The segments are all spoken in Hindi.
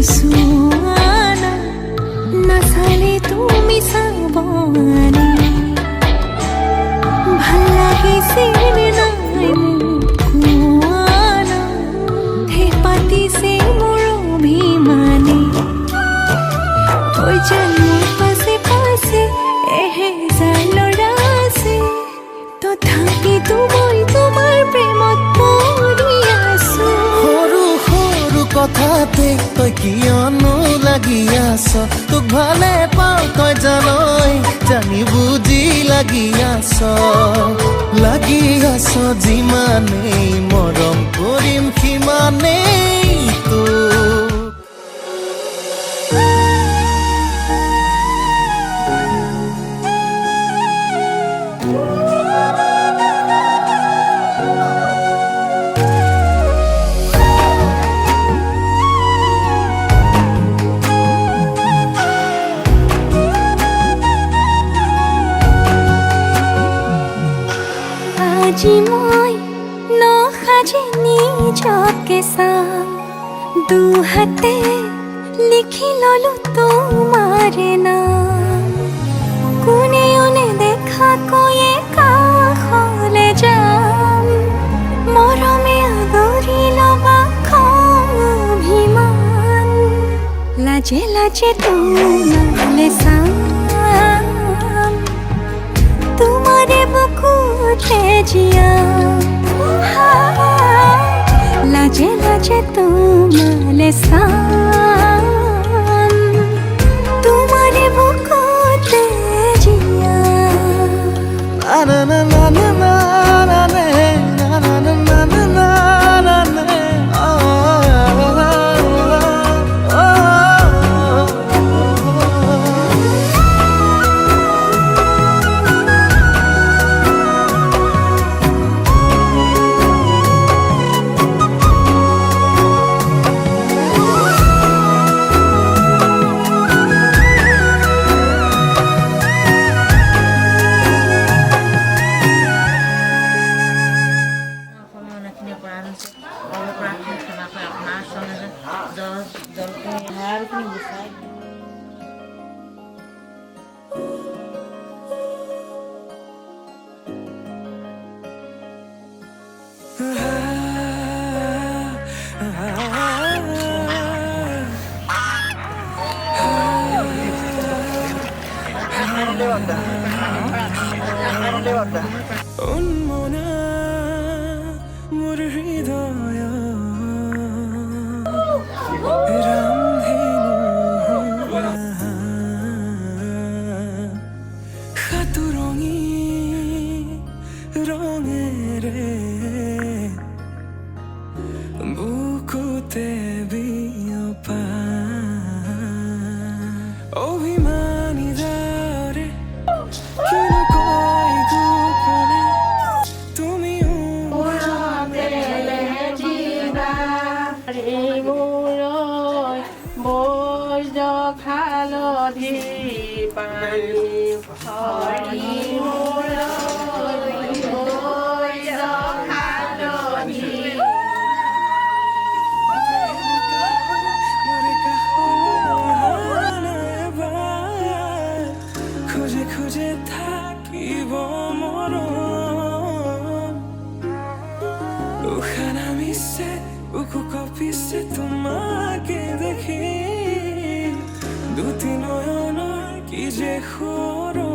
চোৱানা নাচালে তুমি চাবনে ভাল লাগিছিল নাই কোৱানা হে পাতিছে মোৰ অভিমানে ঐ যেন মোৰ পাছে পাছে এহেজাৰ ল'ৰা আছে তথাপিতো মই তোমাৰ প্ৰেমত পৰি আছো সৰু সৰু কথাতে তই কিয়নো লাগি আছ তোক ভালে পাওঁ তই জানই জানি বুজি লাগি আছ যিমানেই মৰম কৰিম সিমানেই তোক আজি মই নসাজে নিজকে চাম দুহাতে লিখি ললো তোমাৰ নাম কোনেও নেদেখাকৈয়ে কাষলে যাম মৰমে আদৰি ল'বা খং অভিমান লাজে লাজে তোমালে চাম তোমারে বুকুতে জিয়া লাজে লাজে তোমালে চাম তোমারে বুকুতে জিয়া না না না না না না না না না না না না উন্মনা মোৰ হৃদয় সাতুৰঙী ৰঙেৰে বুকুতে বিয়পা অভিমানী দৰে খালধি পানী হৰি খুঁজে খুঁজে থাকিব মৰম উশাহ নামিছে বুকু কঁপিছে তোমাকে দেখি দুটি নয়নৰ কি যে সৰম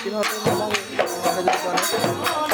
কিভাবে memang ada di sana.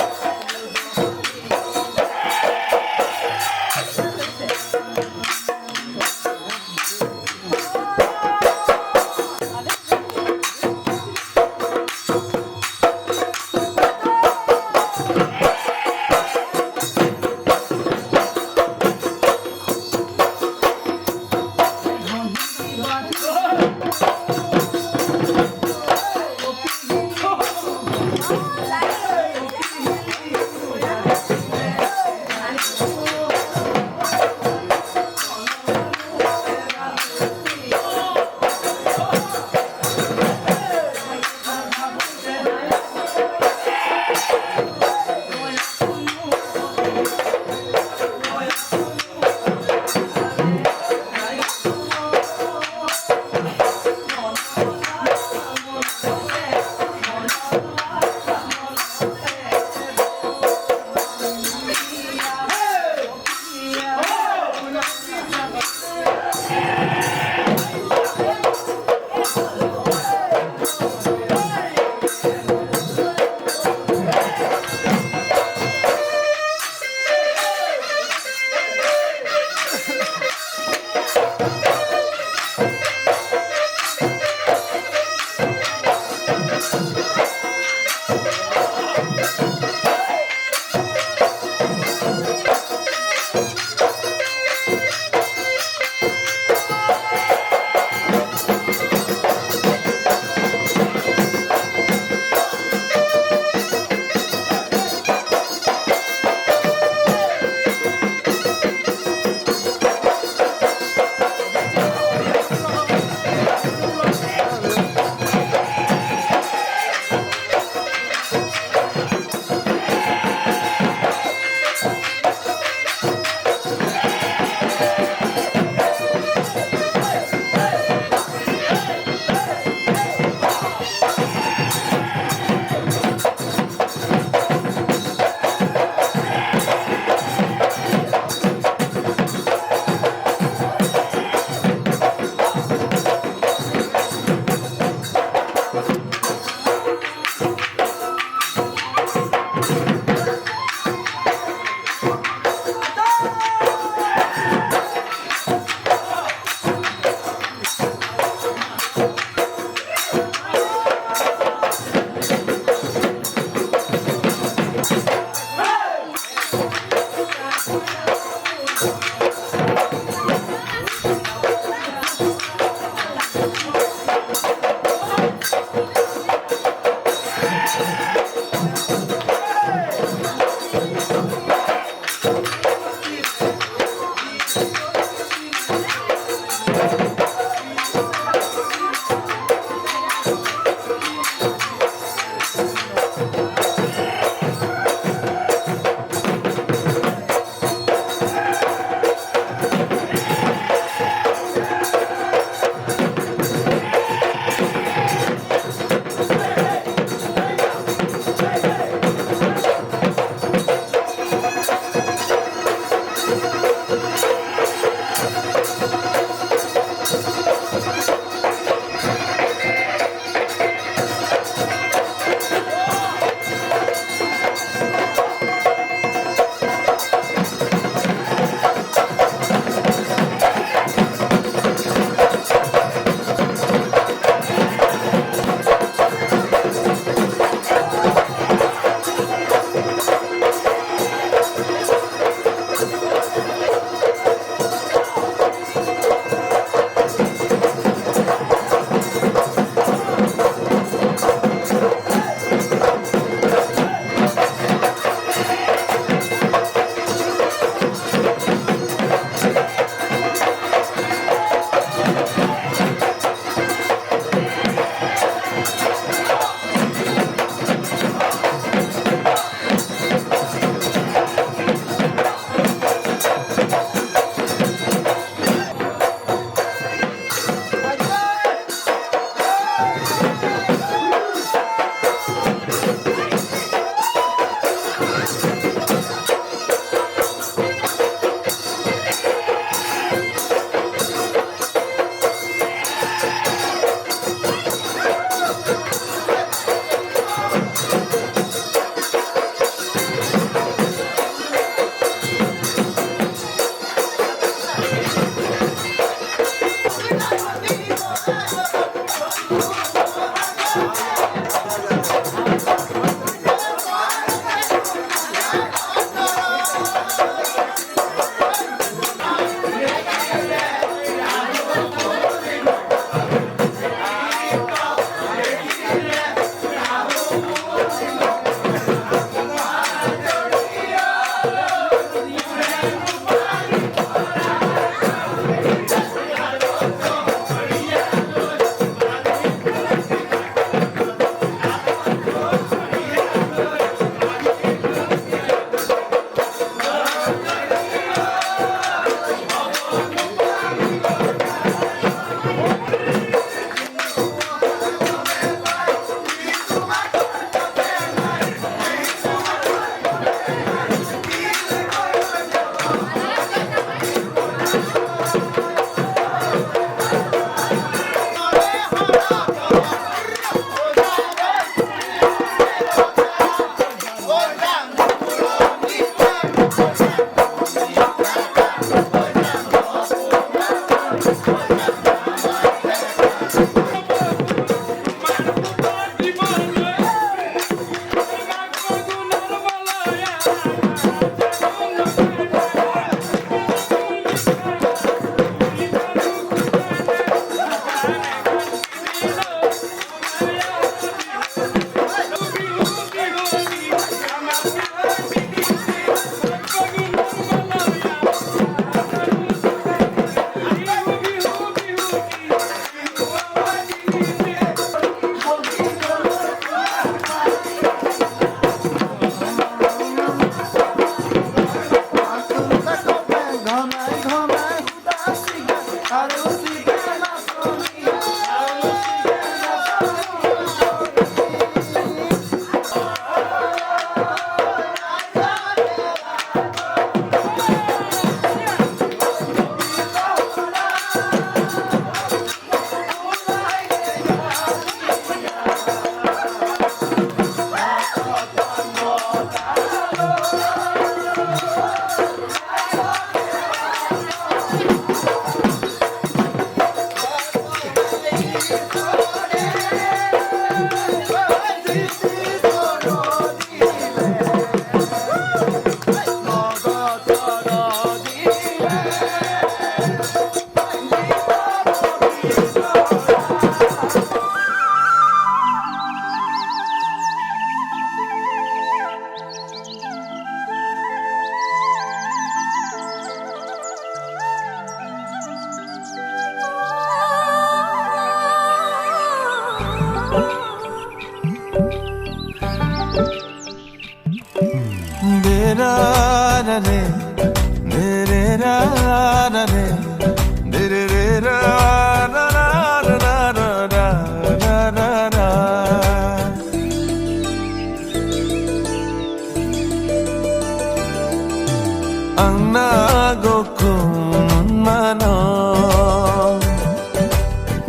Ang nagokun mano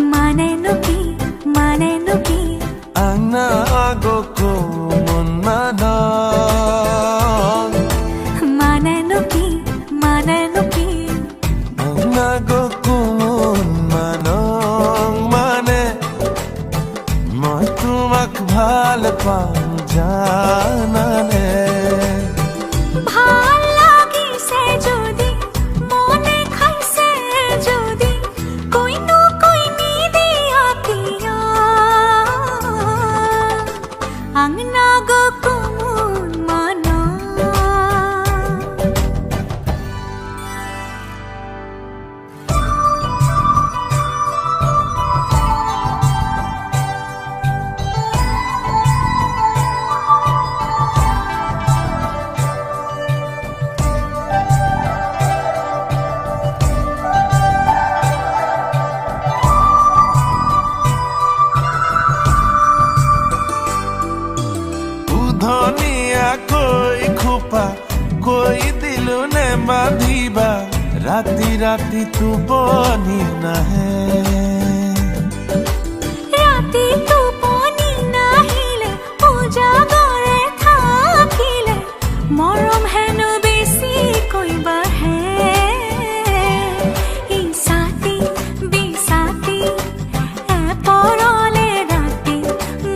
Manenuki Ang nagokun mano Manenuki Ang nagokun manong mane Moi tumak bhal pang janane ভাল লাগিছে যদি মনে খাইছে যদি কইনো কইনি দিয়া কিয়া আংনা গো কুমুন মানা ধনিয়া কই খোপা কই দিলু নে বাঁধিবা ৰাতি ৰাতি টোপনি নাহে রাতি টোপনি নাহিলে উজাগৰে থাকিলে মৰম হেনো বেছি কইবা হে ইসাতি বিসাতি পৰলে ৰাতি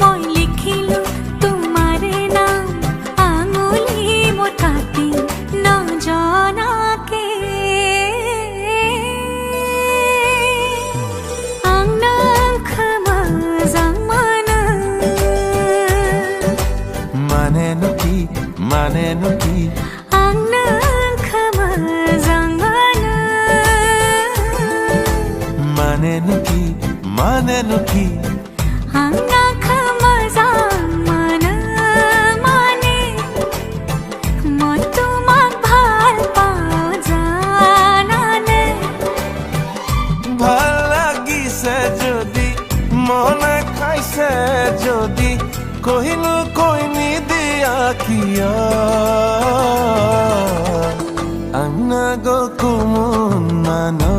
মই লিখিলো তোমাৰে নাম আঙুলি মোৰ কাটি নজনাকে Manenuki Angnang khamazangana Manenuki Angnang khamazangana Mane Moi tumak bhal pao janane ভাল লাগিছে যদি মনে খাইছে যদি কহিনো কইনি দিয়া কিয়া আংনা গো কুমুন মানো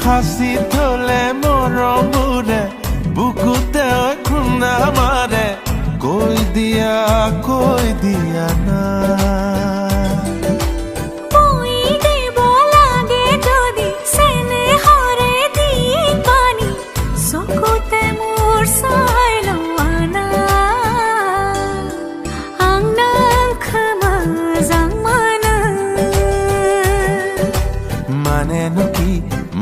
হাসি থলে মৰমবোৰে বুকুতে খুন্দা মাৰে কৈ দিয়া না বই দেব লাগে যদি স্নেহৰে দি পানী চকুতে মোৰ চাই লোৱানা आं नोंखौ मोजां मोनो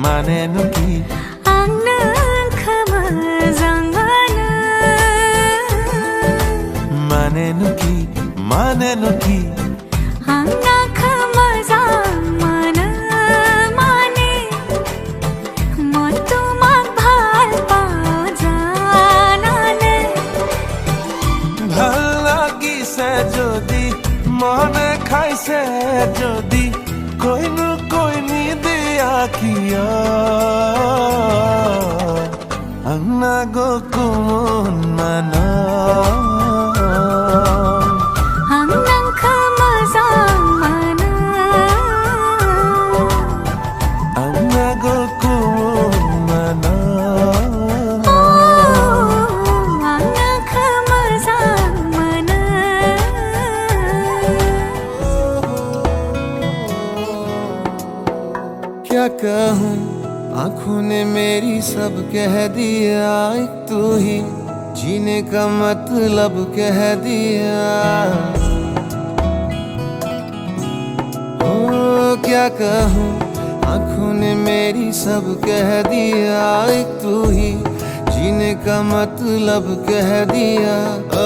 मानेनो कि आं नोंखौ मोजां मोनो मानेनो कि आं नोंखौ मोजां मोनो माने মই তোমাক ভাল পাওঁ জানানে ভাল লাগিছে যদি মনে খাইছে যদি কৈনো কৈ নিদিয়া কিয় আংনা গো কুমন মানা आं नोंखौ मोजां मोनो आंना गो कुमन माना आं नोंखौ मोजां मोनो क्या कहूँ आंखों ने मेरी सब कह दिया एक तू ही जीने का मतलब कह दिया ओ क्या कहूँ आंखों ने मेरी सब कह दिया एक तू ही जीने का मतलब कह दिया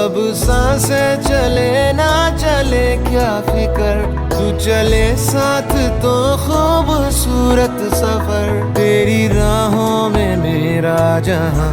अब सांसें चले ना चले क्या फिकर तू चले साथ तो खूबसूरत सफर तेरी राहों में मेरा जहां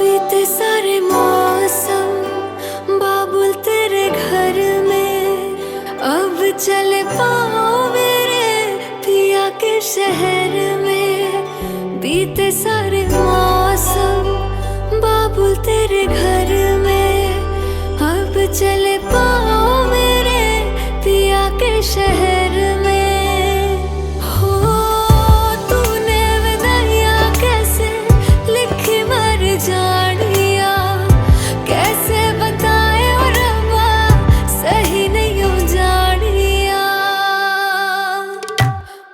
बीते सारे मौसम बाबुल तेरे घर में अब चले पाओ मेरे पिया के शहर में बीते सारे मौसम बाबुल तेरे घर में अब चले पाओ मेरे पिया के शहर में हो तूने विदाइयां कैसे लिखी मर जानिया कैसे बताए और रब्बा सही नहीं हो जानिया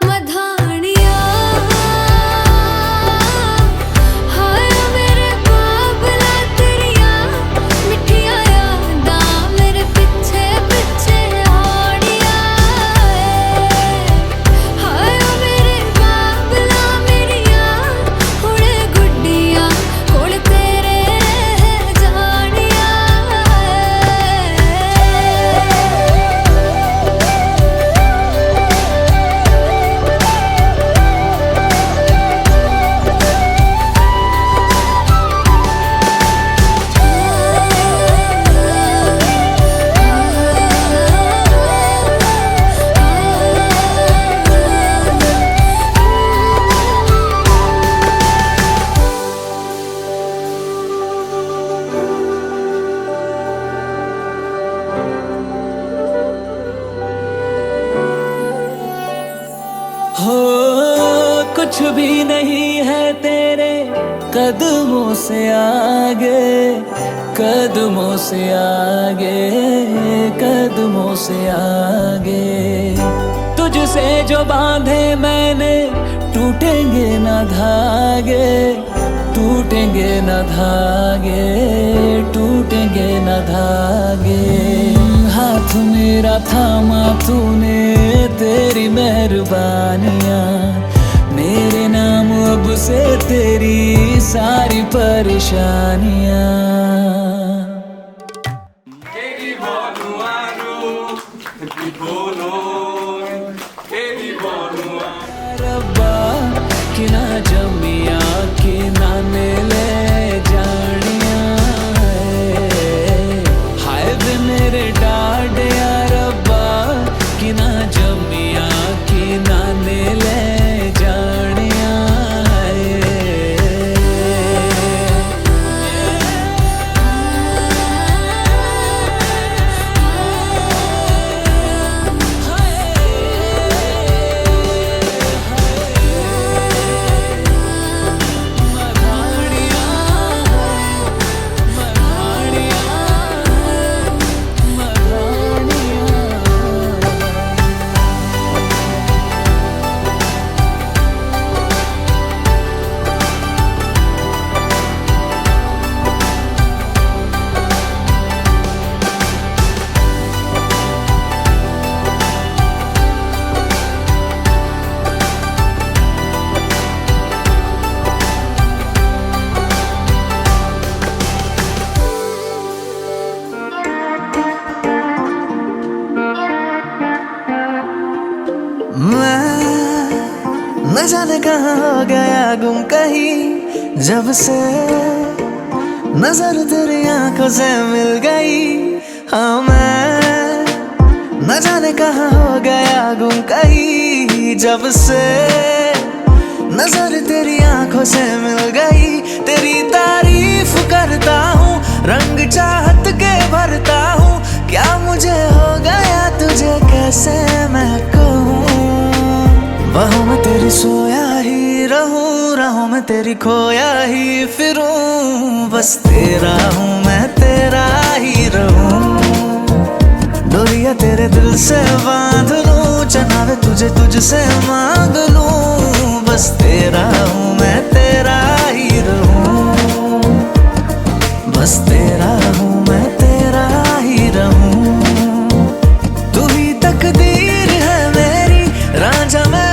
मधानिया हाय मेरे बाबला तेरिया मिठिया यादां मेरे पिता कदमों से आगे, कदमों से आगे, कदमों से आगे। तुझसे जो बांधे मैंने टूटेंगे ना धागे, टूटेंगे ना धागे, टूटेंगे ना धागे। हाथ मेरा थामा तूने, तेरी मेहरबानियाँ, मेरे नाम अब से तेरी सारी परेशानियाँ। रब्बा कि ना जमिया कि ना मिले जानिया, हाय वे मेरे डाडिया रब्बा कि ना जमिया कि ना मिले जानिया। न जाने कहाँ हो गया गुम कहीं, जब से नजर तेरी आंखों से मिल गई। हाँ मैं न जाने कहाँ हो गया गुम कहीं, जब से नजर तेरी आंखों से मिल गई। तेरी तारीफ करता हूँ, रंग चाहत के भरता हूँ, क्या मुझे हो गया तुझे कैसे मैं कहूँ। बाहों में तेरी सोया ही रहूं, राहों में तेरी खोया ही फिरूं, बस तेरा हूँ मैं तेरा ही रहूं। डोरिया तेरे दिल से बांध लूं, चनावे तुझे तुझसे मांग लूं, बस तेरा हूँ मैं तेरा ही रहूं, बस तेरा हूँ मैं तेरा ही रहूं। तू ही तकदीर है मेरी, रांझा मैं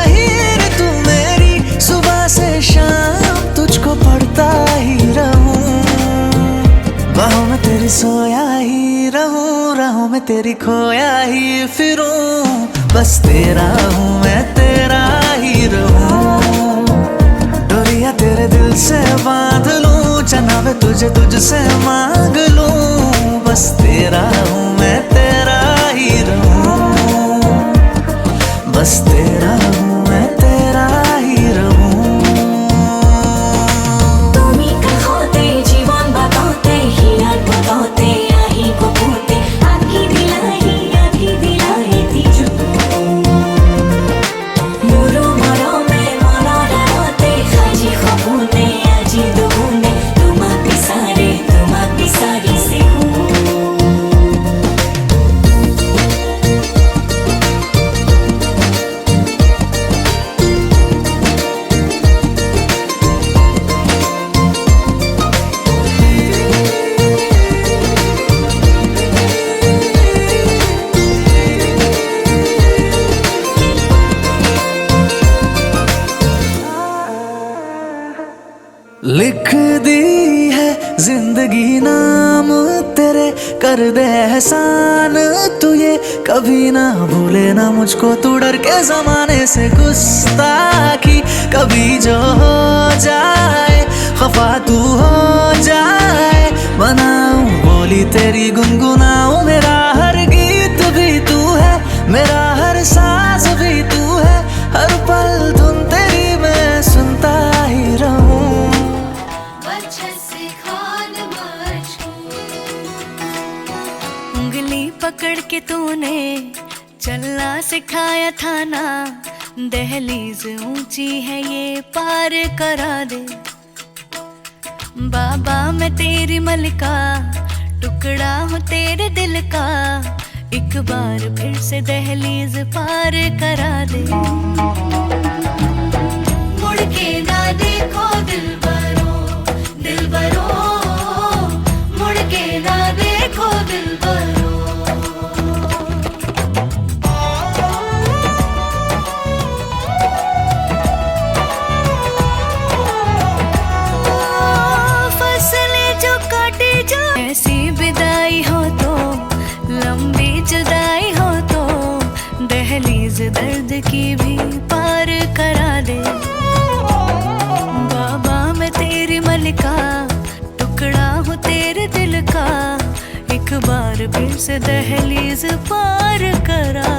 शाम तुझको पढ़ता ही रहूं। बाहों में तेरी सोया ही रहूं, राहों में तेरी खोया ही फिरूं, बस तेरा हूँ मैं तेरा ही रहूं। डोरिया तेरे दिल से बांध लूं, चनावे तुझे तुझसे मांग लूं, बस तेरा हूँ मैं तेरा ही रहूं, बस तेरा हूँ मैं तेरा ही रहूं। लिख दी है जिंदगी नाम तेरे, कर दे एहसान तू ये कभी ना भूले ना मुझको। तू डर के जमाने से गुस्ताखी कभी जो हो जाए, खफा तू हो जाए, बनाऊं बोली तेरी गुनगुनाऊं। मेरा हर गीत भी तू है, मेरा हर सांस भी तू है, हर पल धुन तेरी मैं सुनता ही रहूं। उंगली पकड़ के तूने चलना सिखाया था ना, दहलीज ऊंची है ये पार करा दे। बाबा मैं तेरी मलिका, टुकड़ा हूँ तेरे दिल का, एक बार फिर से दहलीज पार करा दे। मुड़ के ना देखो दिलबरो, दिलबरो, मुड़ के ना देखो दिलबरो। फसलें जो काटे जो, ऐसी विदाई हो तो, लंबी जुदाई हो तो, दहलीज दर्द की भी पार करा दे। बाबा मैं तेरी मलिका, टुकड़ा हूँ तेरे दिल का, एक बार फिर से दहलीज पार करा